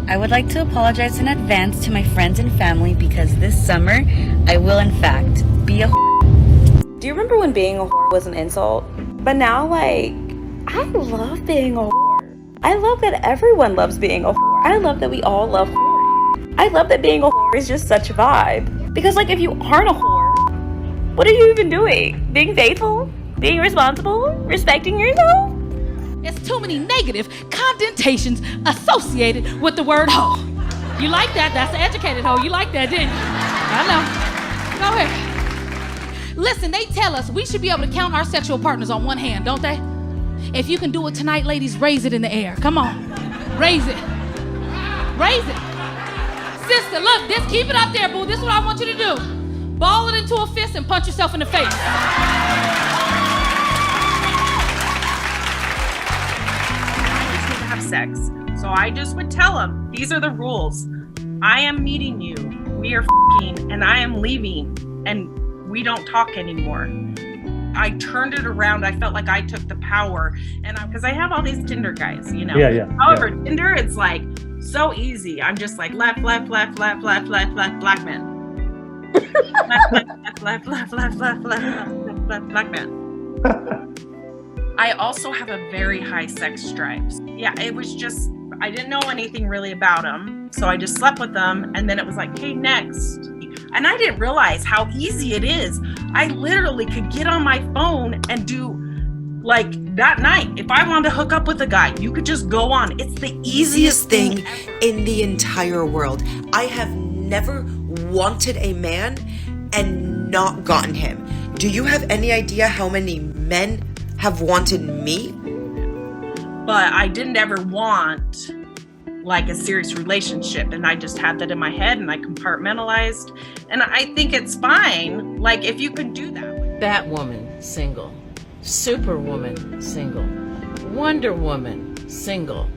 I would like to apologize in advance to my friends and family because this summer I will in fact be a whore. Do you remember when being a whore was an insult? But now, like, I love being a whore. I love that everyone loves being a whore. I love that we all love whoring. I love that being a whore is just such a vibe. Because, like, if you aren't a whore, what are you even doing? Being faithful? Being responsible? Respecting yourself? There's too many negative connotations associated with the word hoe. You like that? That's an educated hoe. You like that, didn't you? I know. Go ahead. Listen, they tell us we should be able to count our sexual partners on one hand, don't they? If you can do it tonight, ladies, raise it in the air. Come on. Raise it. Raise it. Sister, look, keep it up there, boo. This is what I want you to do. Ball it into a fist and punch yourself in the face. Have sex. So I just would tell him, these are the rules. I am meeting you. We are f***ing and I am leaving and we don't talk anymore. I turned it around. I felt like I took the power and because I have all these Tinder guys, you know. Yeah. However, Tinder, it's like so easy. I'm just like left, black men. left, black men. I also have a very high sex drive. Yeah, it was just, I didn't know anything really about them. So I just slept with them. And then it was like, hey, next. And I didn't realize how easy it is. I literally could get on my phone and do like that night. If I wanted to hook up with a guy, you could just go on. It's the easiest thing in the entire world. I have never wanted a man and not gotten him. Do you have any idea how many men have wanted me? But I didn't ever want like a serious relationship, and I just had that in my head and I compartmentalized, and I think it's fine, like if you could do that. Batwoman, single. Superwoman, single. Wonder Woman, single.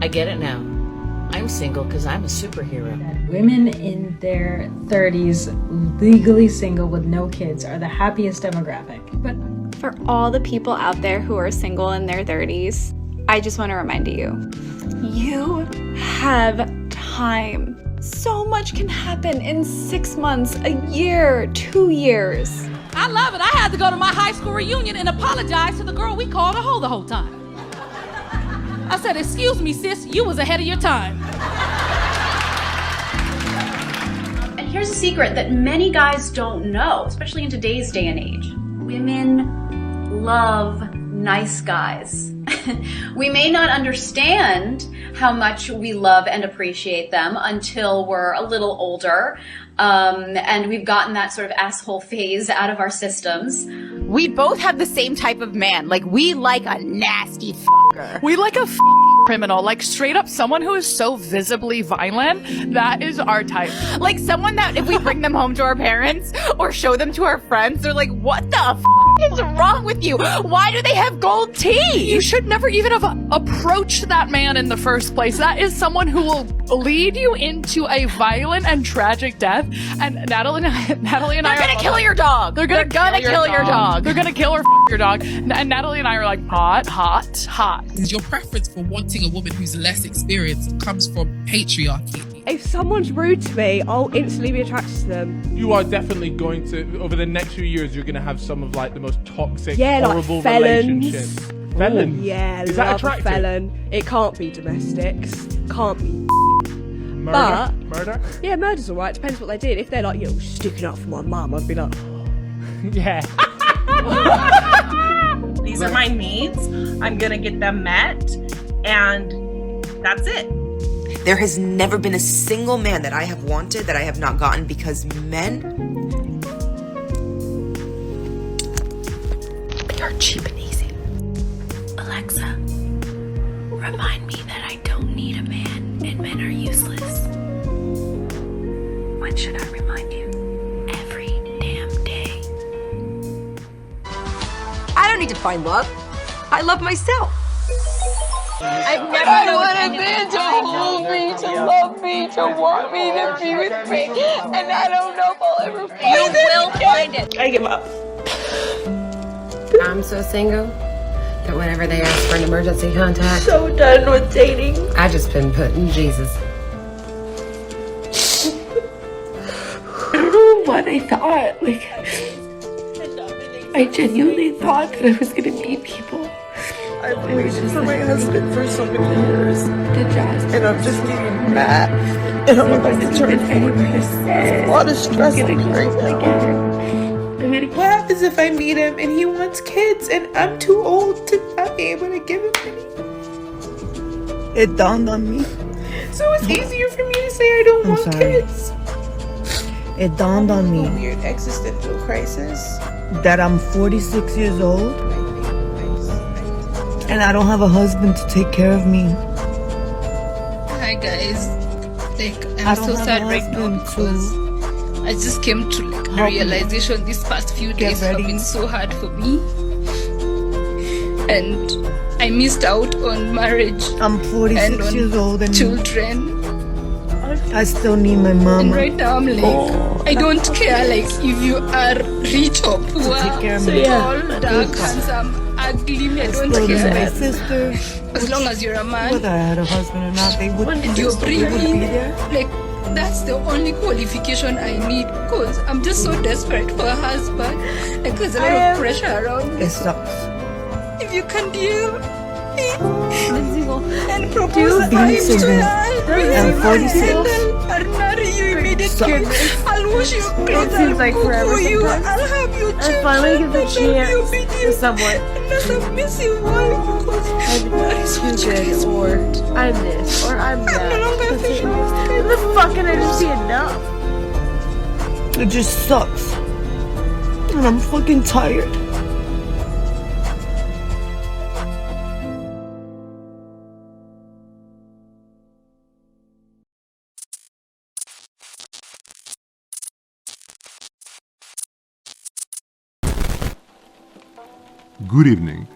I get it now. I'm single because I'm a superhero. Women in their 30s, legally single with no kids, are the happiest demographic. But for all the people out there who are single in their 30s, I just want to remind you, you have time. So much can happen in 6 months, a year, 2 years. I love it. I had to go to my high school reunion and apologize to the girl we called a hoe the whole time. I said, excuse me, sis, you was ahead of your time. And here's a secret that many guys don't know, especially in today's day and age. Women love nice guys. We may not understand how much we love and appreciate them until we're a little older, and we've gotten that sort of asshole phase out of our systems. We both have the same type of man. Like, we like a nasty fucker. We like a criminal, like straight up someone who is so visibly violent. That is our type. Like someone that if we bring them home to our parents or show them to our friends, they're like, what the is wrong with you? Why do they have gold teeth? You should never even have approached that man in the first place. That is someone who will lead you into a violent and tragic death. And Natalie and I are gonna kill your dog. They're gonna kill your dog. They're gonna kill or your dog. And Natalie and I are like, hot. Your preference for wanting a woman who's less experienced comes from patriarchy. If someone's rude to me, I'll instantly be attracted to them. You are definitely going to, over the next few years, you're going to have some of like the most toxic, horrible like felons. relationships. Felons? Yeah, is that attractive? Felon. It can't be domestics. Can't be. Murder? Yeah, murder's alright. Depends what they did. If they're like, sticking up for my mum, I'd be like, yeah. These are my needs. I'm gonna get them met, and that's it. There has never been a single man that I have wanted that I have not gotten because men, they are cheap and easy. Alexa, remind me that I don't need a man and men are useless. When should I remind you? Every damn day. I don't need to find love. I love myself. I've never want a man to hold me, to love me, to want me, to be with me, and I don't know if I'll ever find it. You will find it. I give up. I'm so single But whenever they ask for an emergency contact, So done with dating. I just been putting Jesus. I don't know what I thought. Like, I genuinely thought that I was gonna meet people. I've waited for my husband for so many years. And I'm just getting mad. And I'm about to turn 40. There's a lot of stress on me right now. What happens if I meet him and he wants kids and I'm too old to not be able to give him any? It dawned on me. So it's easier for me to say I don't want kids. It dawned on me A weird existential crisis. that I'm 46 years old and I don't have a husband to take care of me. Hi guys, like I I'm don't so have sad a right now husband because I just came to like a help me. realization these past few days have been so hard for me, and I missed out on marriage. I'm 46 and on years old and children. I still need my mama. And right now I'm like, I don't care like if you are rich or poor, take care of tall, me. Yeah. dark, handsome, ugly, I don't Still need my care. sister. As long as you're a man, Whether I had a husband or not, they would, and you're they would be bringing, there. like, that's the only qualification I need, because I'm just so desperate for a husband. Like, there's a lot of pressure around me. It sucks. If you can deal and Dude, propose being times to single. her, I'm 46. I'll marry you immediately. I'll wash your clothes, It seems like I'll forever cook for you, sometimes. I'll have your I children, finally get the I'll be chance obedient. to someone. And that's a missing wife, because that is what you guys or I'm this, or I'm that. no longer When the fuck can I just be enough? It just sucks. And I'm fucking tired. Good evening.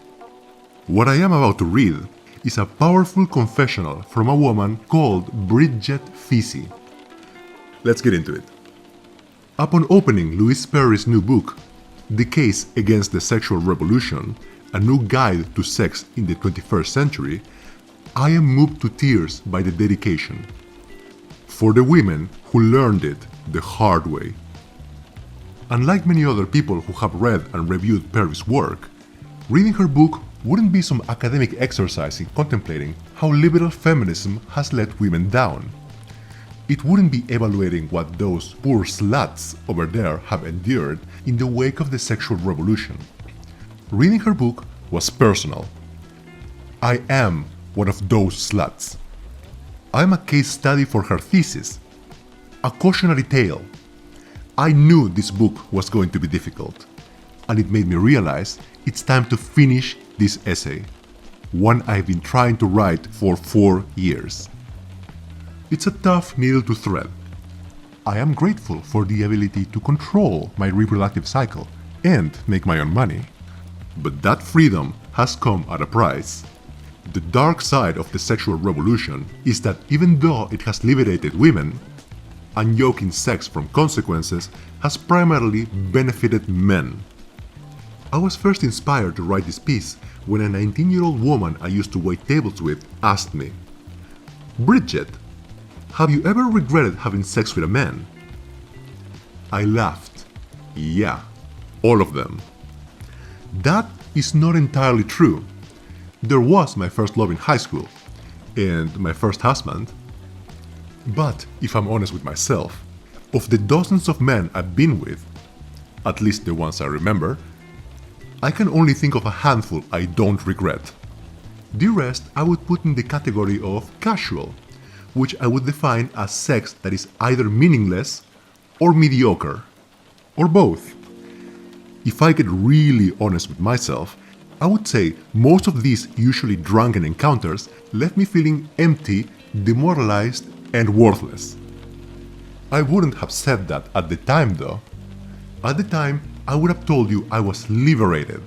What I am about to read is a powerful confessional from a woman called Briget Phetasy. Let's get into it. Upon opening Louise Perry's new book, The Case Against the Sexual Revolution, a new guide to sex in the 21st century, I am moved to tears by the dedication. For the women who learned it the hard way. Unlike many other people who have read and reviewed Perry's work, reading her book wouldn't be some academic exercise in contemplating how liberal feminism has let women down. It wouldn't be evaluating what those poor sluts over there have endured in the wake of the sexual revolution. Reading her book was personal. I am one of those sluts. I am a case study for her thesis, a cautionary tale. I knew this book was going to be difficult, and it made me realize it's time to finish this essay, one I've been trying to write for 4 years. It's a tough needle to thread. I am grateful for the ability to control my reproductive cycle and make my own money. But that freedom has come at a price. The dark side of the sexual revolution is that even though it has liberated women, unyoking sex from consequences has primarily benefited men. I was first inspired to write this piece when a 19-year-old woman I used to wait tables with asked me, "Briget, have you ever regretted having sex with a man?" I laughed. Yeah, all of them. That is not entirely true. There was my first love in high school, and my first husband. But if I'm honest with myself, of the dozens of men I've been with, at least the ones I remember, I can only think of a handful I don't regret. The rest I would put in the category of casual, which I would define as sex that is either meaningless or mediocre, or both. If I get really honest with myself, I would say most of these usually drunken encounters left me feeling empty, demoralized, and worthless. I wouldn't have said that at the time though. At the time, I would have told you I was liberated,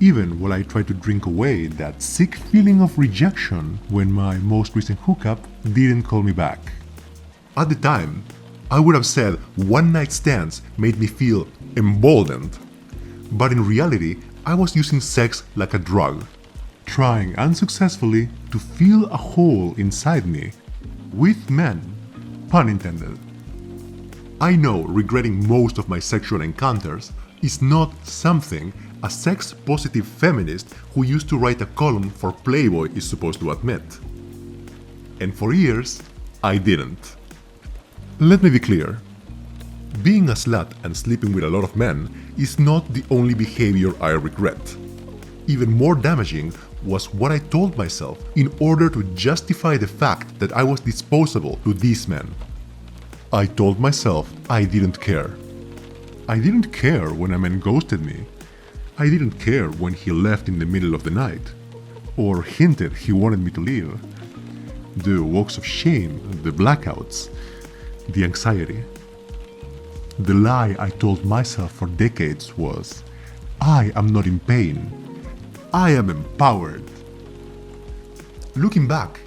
even while I tried to drink away that sick feeling of rejection when my most recent hookup didn't call me back. At the time, I would have said one-night stands made me feel emboldened, but in reality, I was using sex like a drug, trying unsuccessfully to fill a hole inside me with men, pun intended. I know regretting most of my sexual encounters is not something a sex-positive feminist who used to write a column for Playboy is supposed to admit. And for years, I didn't. Let me be clear. Being a slut and sleeping with a lot of men is not the only behavior I regret. Even more damaging was what I told myself in order to justify the fact that I was disposable to these men. I told myself I didn't care. I didn't care when a man ghosted me. I didn't care when he left in the middle of the night, or hinted he wanted me to leave. The walks of shame, the blackouts, the anxiety. The lie I told myself for decades was, I am not in pain. I am empowered. Looking back,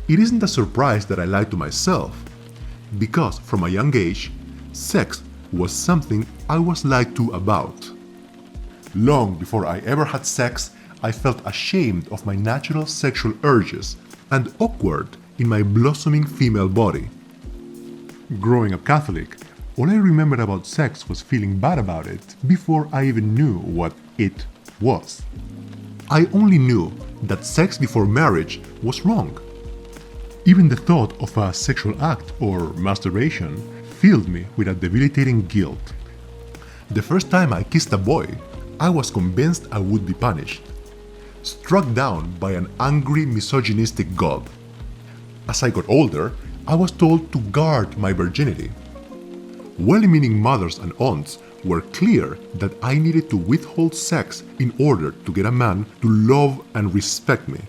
it isn't a surprise that I lied to myself, because from a young age, sex was something I was lied to about. Long before I ever had sex, I felt ashamed of my natural sexual urges and awkward in my blossoming female body. Growing up Catholic, all I remembered about sex was feeling bad about it before I even knew what it was. I only knew that sex before marriage was wrong. Even the thought of a sexual act or masturbation filled me with a debilitating guilt. The first time I kissed a boy, I was convinced I would be punished, struck down by an angry misogynistic god. As I got older, I was told to guard my virginity. Well-meaning mothers and aunts were clear that I needed to withhold sex in order to get a man to love and respect me.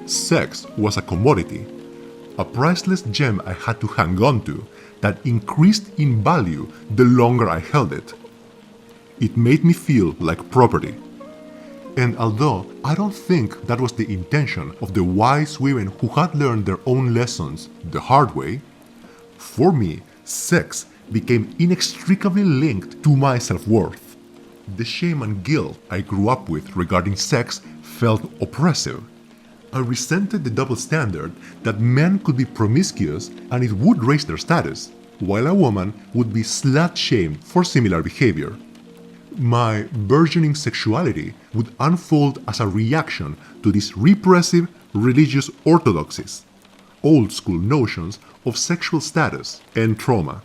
Sex was a commodity, a priceless gem I had to hang on to that increased in value the longer I held it. It made me feel like property. And although I don't think that was the intention of the wise women who had learned their own lessons the hard way, for me, sex became inextricably linked to my self-worth. The shame and guilt I grew up with regarding sex felt oppressive. I resented the double standard that men could be promiscuous and it would raise their status, while a woman would be slut-shamed for similar behavior. My burgeoning sexuality would unfold as a reaction to these repressive religious orthodoxies, old-school notions of sexual status and trauma.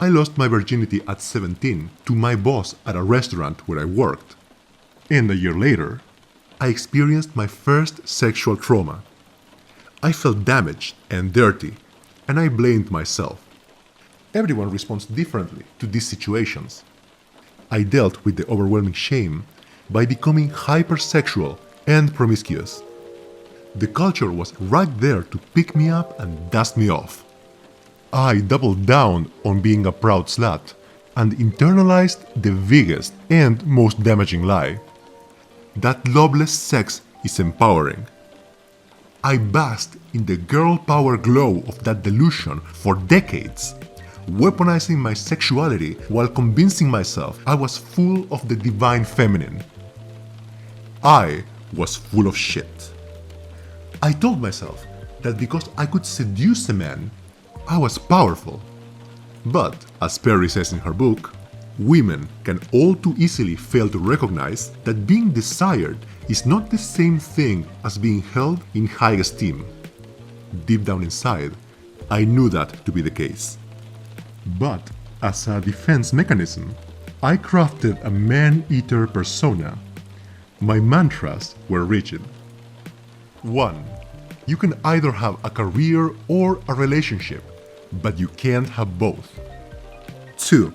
I lost my virginity at 17 to my boss at a restaurant where I worked. And a year later, I experienced my first sexual trauma. I felt damaged and dirty, and I blamed myself. Everyone responds differently to these situations. I dealt with the overwhelming shame by becoming hypersexual and promiscuous. The culture was right there to pick me up and dust me off. I doubled down on being a proud slut and internalized the biggest and most damaging lie: that loveless sex is empowering. I basked in the girl power glow of that delusion for decades, weaponizing my sexuality while convincing myself I was full of the divine feminine. I was full of shit. I told myself that because I could seduce a man, I was powerful. But, as Perry says in her book, women can all too easily fail to recognize that being desired is not the same thing as being held in high esteem. Deep down inside, I knew that to be the case. But, as a defense mechanism, I crafted a man-eater persona. My mantras were rigid. 1. You can either have a career or a relationship, but you can't have both. 2.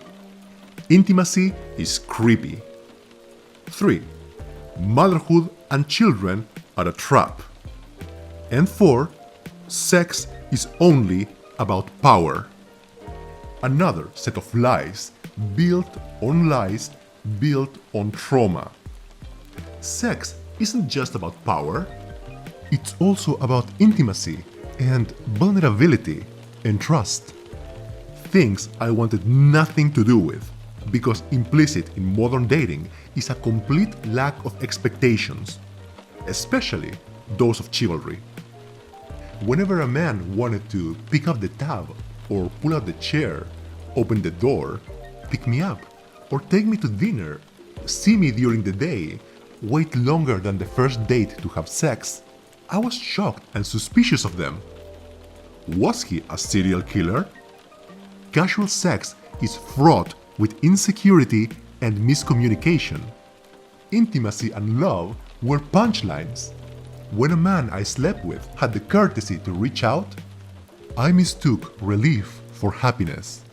Intimacy is creepy. 3. Motherhood and children are a trap. And 4. Sex is only about power. Another set of lies, built on lies, built on trauma. Sex isn't just about power, it's also about intimacy and vulnerability and trust. Things I wanted nothing to do with, because implicit in modern dating is a complete lack of expectations. especially those of chivalry. Whenever a man wanted to pick up the tab, or pull out the chair, open the door, pick me up, or take me to dinner, see me during the day, wait longer than the first date to have sex, I was shocked and suspicious of them. Was he a serial killer? Casual sex is fraught with insecurity and miscommunication. Intimacy and love were punchlines. When a man I slept with had the courtesy to reach out, I mistook relief for happiness,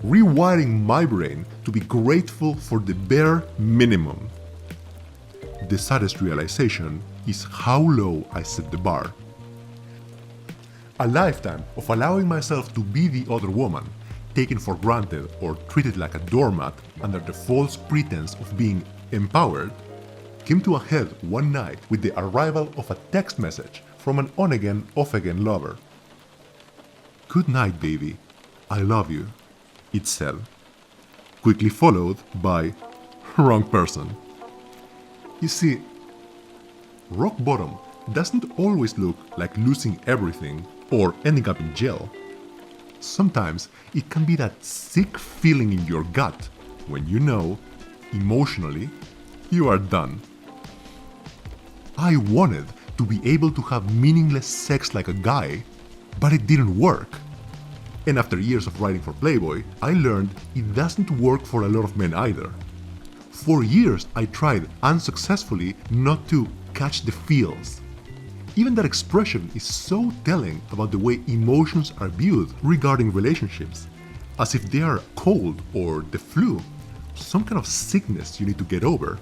rewiring my brain to be grateful for the bare minimum. The saddest realization is how low I set the bar. A lifetime of allowing myself to be the other woman, taken for granted or treated like a doormat under the false pretense of being empowered, came to a head one night with the arrival of a text message from an on-again, off-again lover. "Good night, baby. I love you," it said, quickly followed by "wrong person." You see, rock bottom doesn't always look like losing everything or ending up in jail. Sometimes it can be that sick feeling in your gut when you know, emotionally, you are done. I wanted to be able to have meaningless sex like a guy, but it didn't work. And after years of writing for Playboy, I learned it doesn't work for a lot of men either. For years I tried unsuccessfully not to catch the feels. Even that expression is so telling about the way emotions are viewed regarding relationships, as if they are cold or the flu, some kind of sickness you need to get over.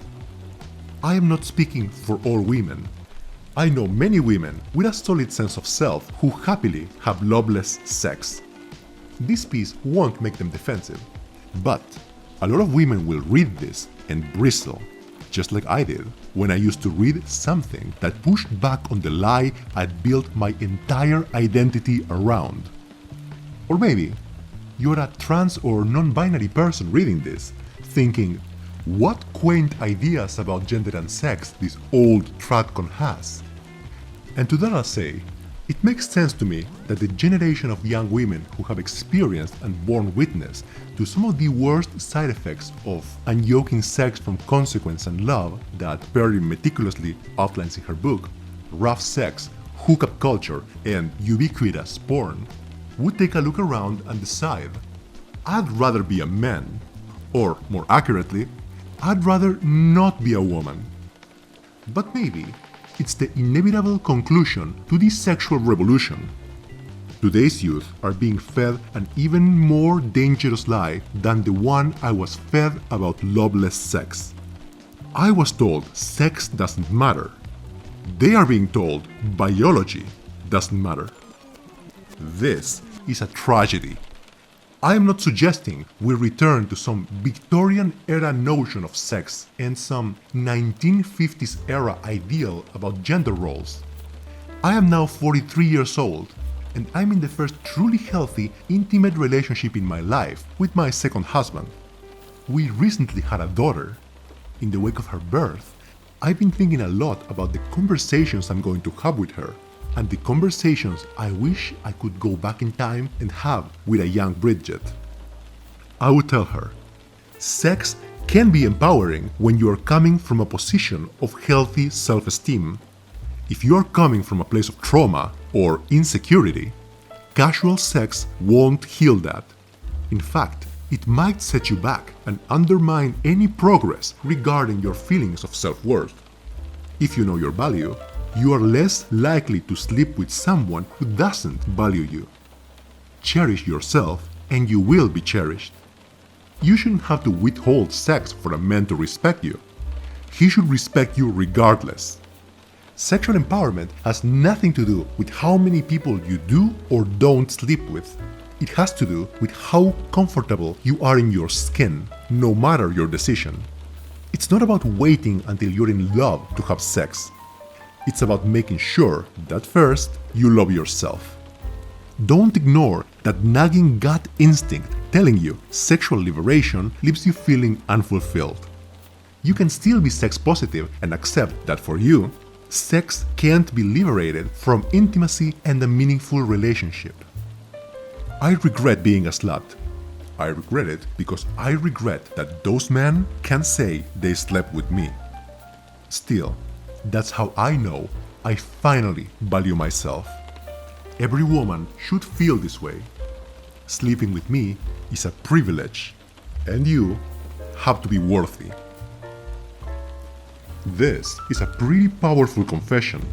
I am not speaking for all women. I know many women with a solid sense of self who happily have loveless sex. This piece won't make them defensive, but a lot of women will read this and bristle, just like I did when I used to read something that pushed back on the lie I'd built my entire identity around. Or maybe you're a trans or non-binary person reading this, thinking, what quaint ideas about gender and sex this old tradcon has. And to that I'll say, it makes sense to me that the generation of young women who have experienced and borne witness to some of the worst side effects of unyoking sex from consequence and love that Perry meticulously outlines in her book, Rough Sex, Hookup Culture, and Ubiquitous Porn, would take a look around and decide, I'd rather be a man, or more accurately, I'd rather not be a woman. But maybe it's the inevitable conclusion to this sexual revolution. Today's youth are being fed an even more dangerous lie than the one I was fed about loveless sex. I was told sex doesn't matter. They are being told biology doesn't matter. This is a tragedy. I am not suggesting we return to some Victorian-era notion of sex and some 1950s-era ideal about gender roles. I am now 43 years old, and I'm in the first truly healthy, intimate relationship in my life with my second husband. We recently had a daughter. In the wake of her birth, I've been thinking a lot about the conversations I'm going to have with her, and the conversations I wish I could go back in time and have with a young Briget. I would tell her, sex can be empowering when you are coming from a position of healthy self-esteem. If you are coming from a place of trauma or insecurity, casual sex won't heal that. In fact, it might set you back and undermine any progress regarding your feelings of self-worth. If you know your value, you are less likely to sleep with someone who doesn't value you. Cherish yourself and you will be cherished. You shouldn't have to withhold sex for a man to respect you. He should respect you regardless. Sexual empowerment has nothing to do with how many people you do or don't sleep with. It has to do with how comfortable you are in your skin, no matter your decision. It's not about waiting until you're in love to have sex. It's about making sure that first you love yourself. Don't ignore that nagging gut instinct telling you sexual liberation leaves you feeling unfulfilled. You can still be sex positive and accept that for you, sex can't be liberated from intimacy and a meaningful relationship. I regret being a slut. I regret it because I regret that those men can say they slept with me. Still, that's how I know I finally value myself. Every woman should feel this way. Sleeping with me is a privilege, and you have to be worthy. This is a pretty powerful confession.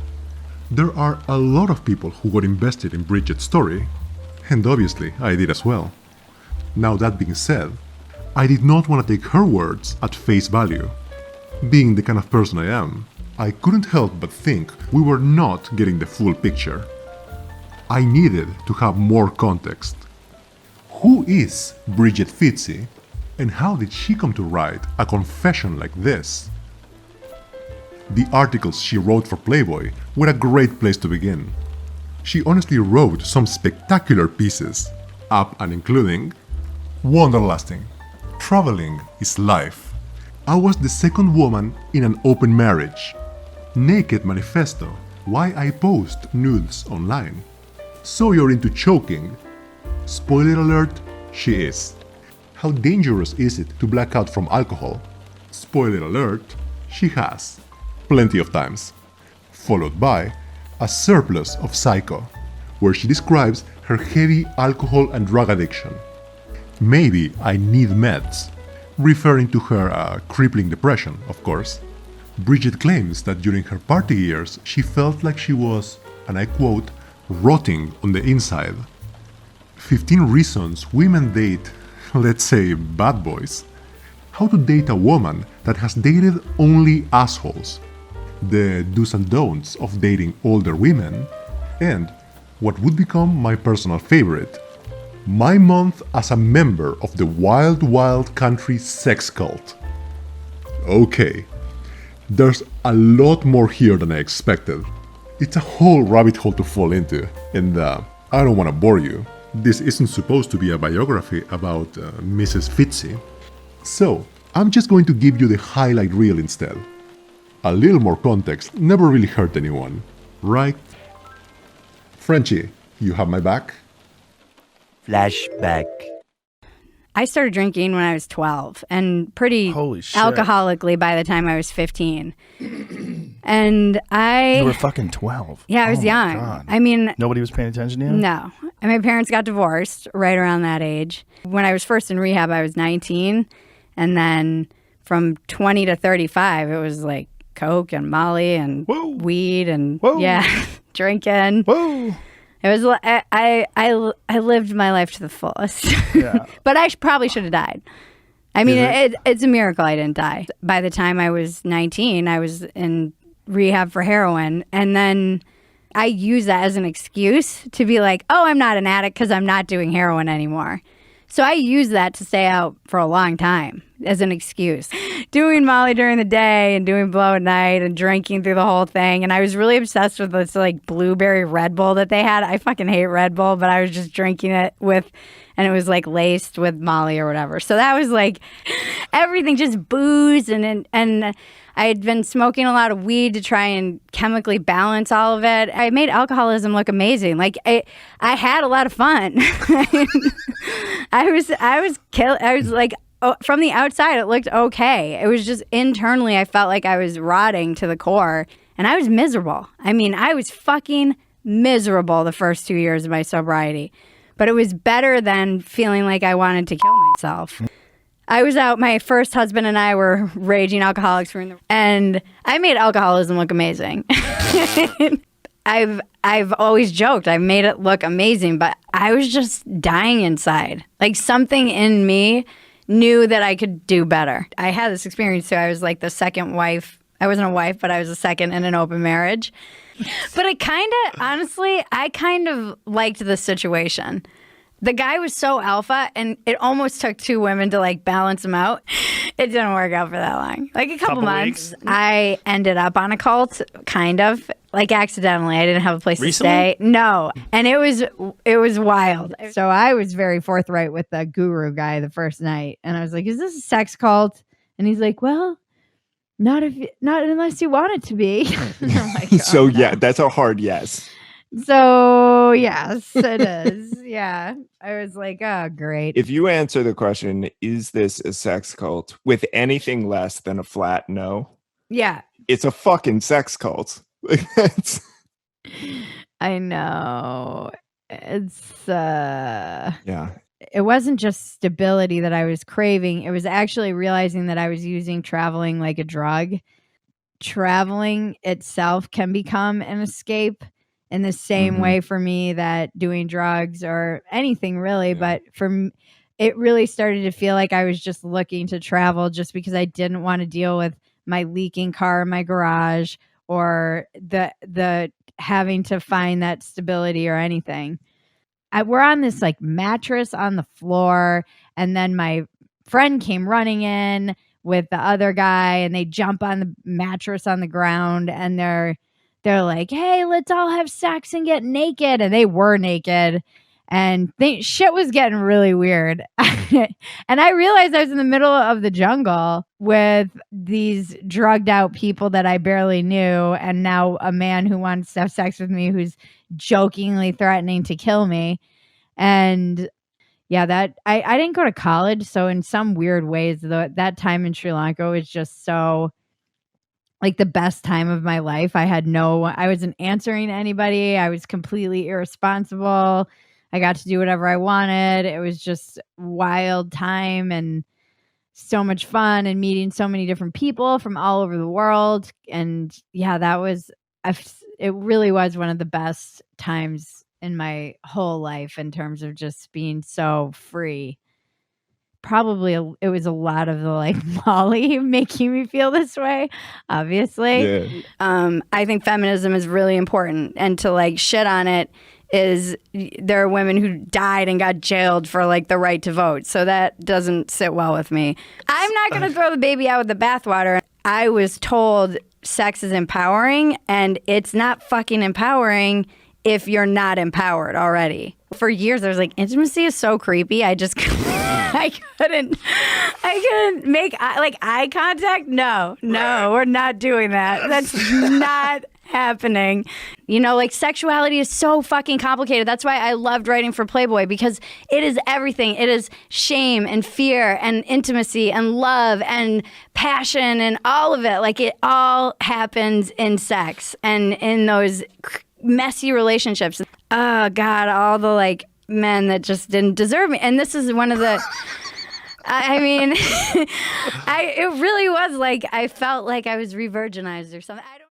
There are a lot of people who got invested in Briget's story, and obviously I did as well. Now that being said, I did not want to take her words at face value. Being the kind of person I am, I couldn't help but think we were not getting the full picture. I needed to have more context. Who is Briget Phetasy, and how did she come to write a confession like this? The articles she wrote for Playboy were a great place to begin. She honestly wrote some spectacular pieces, up and including Wanderlasting, Traveling is Life, I Was the Second Woman in an Open Marriage, Naked Manifesto, Why I Post Nudes Online, So You're Into Choking, Spoiler alert, she is. How dangerous is it to black out from alcohol? Spoiler alert, she has. Plenty of times. Followed by A Surplus of Psycho, where she describes her heavy alcohol and drug addiction. Maybe I Need Meds, referring to her crippling depression, of course. Briget claims that during her party years she felt like she was, and I quote, rotting on the inside. 15 reasons women date, let's say, bad boys. How to date a woman that has dated only assholes. The do's and don'ts of dating older women. And what would become my personal favorite, my month as a member of the Wild Wild Country sex cult. Okay, there's a lot more here than I expected. It's a whole rabbit hole to fall into, and I don't want to bore you. This isn't supposed to be a biography about Mrs. Phetasy. So, I'm just going to give you the highlight reel instead. A little more context never really hurt anyone, right? Frenchie, you have my back? Flashback. I started drinking when I was 12 and pretty alcoholically by the time I was 15. And You were fucking 12. Yeah, I was young. God. I mean, nobody was paying attention to you? No. And my parents got divorced right around that age. When I was first in rehab, I was 19. And then from 20 to 35, it was like Coke and Molly and weed and drinking. Whoa. It was I lived my life to the fullest. Yeah. But I probably should have died. I mean, it's a miracle I didn't die. By the time I was 19, I was in rehab for heroin. And then I use that as an excuse to be like, oh, I'm not an addict because I'm not doing heroin anymore. So I use that to stay out for a long time as an excuse. Doing Molly during the day and doing blow at night and drinking through the whole thing. And I was really obsessed with this like blueberry Red Bull that they had. I fucking hate Red Bull, but I was just drinking it and it was like laced with Molly or whatever. So that was like everything, just booze. And I had been smoking a lot of weed to try and chemically balance all of it. I made alcoholism look amazing. Like I had a lot of fun. I was like, from the outside, it looked okay. It was just internally, I felt like I was rotting to the core and I was miserable. I mean, I was fucking miserable the first 2 years of my sobriety, but it was better than feeling like I wanted to kill myself. I was out, my first husband and I were raging alcoholics, and I made alcoholism look amazing. I've always joked, I made it look amazing, but I was just dying inside. Like something in me knew that I could do better. I had this experience too. I was like the second wife. I wasn't a wife, but I was the second in an open marriage. But I kind of liked the situation. The guy was so alpha, and it almost took two women to like balance him out. It didn't work out for that long. Like a couple months. Weeks. I ended up on a cult, kind of, like accidentally. I didn't have a place to stay. No, and it was wild. So I was very forthright with the guru guy the first night, and I was like, "Is this a sex cult?" And he's like, "Well, Not unless you want it to be. Oh my God. So yeah, that's a hard yes. So yes, it is. Yeah. I was like, oh, great. If you answer the question, is this a sex cult, with anything less than a flat no? Yeah. It's a fucking sex cult. I know. It's yeah. It wasn't just stability that I was craving. It was actually realizing that I was using traveling like a drug. Traveling itself can become an escape in the same way for me that doing drugs or anything really. But it really started to feel like I was just looking to travel just because I didn't want to deal with my leaking car in my garage or the having to find that stability or anything. We're on this like mattress on the floor, and then my friend came running in with the other guy, and they jump on the mattress on the ground, and they're like, "Hey, let's all have sex and get naked," and they were naked, and shit was getting really weird. And I realized I was in the middle of the jungle with these drugged out people that I barely knew, and now a man who wants to have sex with me who's jokingly threatening to kill me. And yeah, that I didn't go to college, so in some weird ways, that time in Sri Lanka was just so like the best time of my life. I wasn't answering to anybody. I was completely irresponsible. I got to do whatever I wanted. It was just wild time and so much fun and meeting so many different people from all over the world. And yeah, it really was one of the best times in my whole life in terms of just being so free. Probably it was a lot of the like Molly making me feel this way, obviously. Yeah. I think feminism is really important, and to like shit on it is there are women who died and got jailed for like the right to vote. So that doesn't sit well with me. I'm not going to throw the baby out with the bathwater. I was told sex is empowering, and it's not fucking empowering if you're not empowered already. For years, I was like, intimacy is so creepy. I just, I couldn't make like eye contact. No, we're not doing that. That's not happening. You know, like sexuality is so fucking complicated. That's why I loved writing for Playboy, because it is everything. It is shame and fear and intimacy and love and passion and all of it. Like it all happens in sex and in those messy relationships. Oh God, all the like men that just didn't deserve me. And this is one of the I mean, it really was like I felt like I was re-virginized or something. I don't